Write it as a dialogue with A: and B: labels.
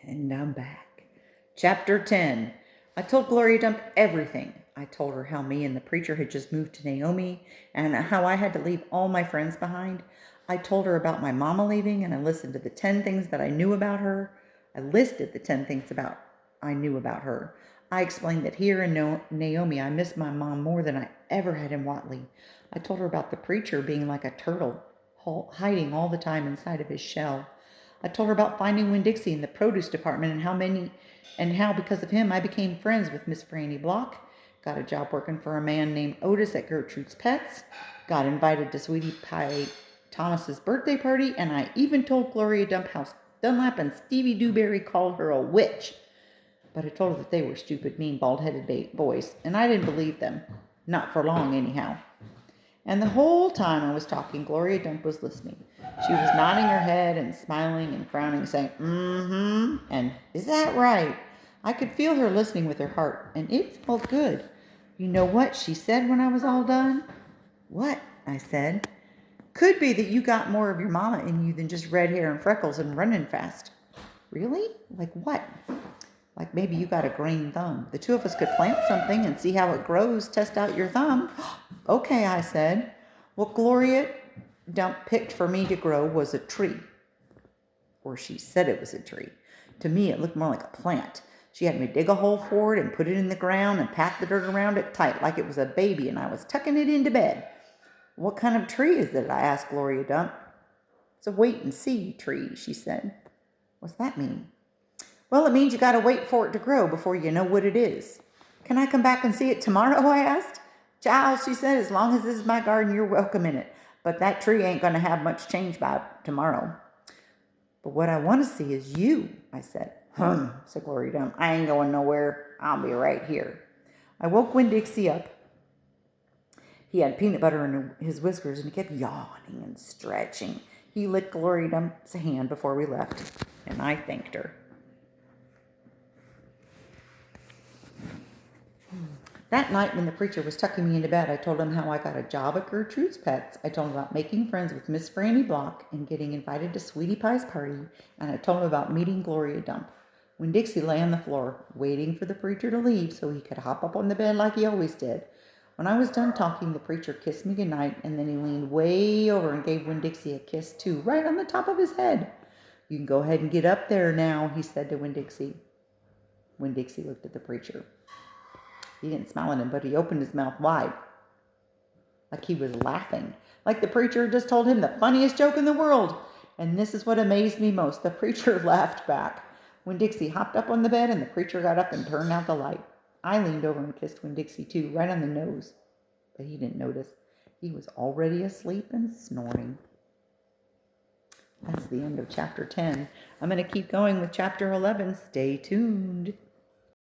A: And I'm back. Chapter 10. I told Gloria Dump everything. I told her how me and the preacher had just moved to Naomi and how I had to leave all my friends behind. I told her about my mama leaving, and I listened to the 10 things that I knew about her. I listed the 10 things I knew about her. I explained that here in Naomi I missed my mom more than I ever had in Watley. I told her about the preacher being like a turtle, hiding all the time inside of his shell. I told her about finding Winn-Dixie in the produce department and how because of him I became friends with Miss Franny Block, got a job working for a man named Otis at Gertrude's Pets, got invited to Sweetie Pie Thomas's birthday party, and I even told Gloria Dunlap and Stevie Dewberry called her a witch. But I told her that they were stupid, mean, bald-headed boys, and I didn't believe them. Not for long, anyhow. And the whole time I was talking, Gloria Dump was listening. She was nodding her head and smiling and frowning, saying, mm-hmm, and is that right? I could feel her listening with her heart, and it felt good. You know what she said when I was all done? What? I said. Could be that you got more of your mama in you than just red hair and freckles and running fast. Really? Like what? Like maybe you got a green thumb. The two of us could plant something and see how it grows, test out your thumb. Okay, I said. What Gloria Dump picked for me to grow was a tree. Or she said it was a tree. To me, it looked more like a plant. She had me dig a hole for it and put it in the ground and pack the dirt around it tight like it was a baby and I was tucking it into bed. What kind of tree is it? I asked Gloria Dump. It's a wait and see tree, she said. What's that mean? Well, it means you got to wait for it to grow before you know what it is. Can I come back and see it tomorrow? I asked. Child, she said, as long as this is my garden, you're welcome in it. But that tree ain't going to have much change by tomorrow. But what I want to see is you, I said. Said Gloria Dump. I ain't going nowhere. I'll be right here. I woke Winn-Dixie up. He had peanut butter in his whiskers and he kept yawning and stretching. He licked Gloria Dump's hand before we left, and I thanked her. That night when the preacher was tucking me into bed, I told him how I got a job at Gertrude's Pets. I told him about making friends with Miss Franny Block and getting invited to Sweetie Pie's party, and I told him about meeting Gloria Dump. Winn-Dixie lay on the floor, waiting for the preacher to leave so he could hop up on the bed like he always did. When I was done talking, the preacher kissed me goodnight, and then he leaned way over and gave Winn-Dixie a kiss too, right on the top of his head. You can go ahead and get up there now, he said to Winn-Dixie. Winn-Dixie looked at the preacher. He didn't smile at him, but he opened his mouth wide, like he was laughing, like the preacher had just told him the funniest joke in the world. And this is what amazed me most. The preacher laughed back. Winn-Dixie hopped up on the bed, and the preacher got up and turned out the light. I leaned over and kissed Winn-Dixie too, right on the nose. But he didn't notice. He was already asleep and snoring. That's the end of chapter 10. I'm going to keep going with chapter 11. Stay tuned.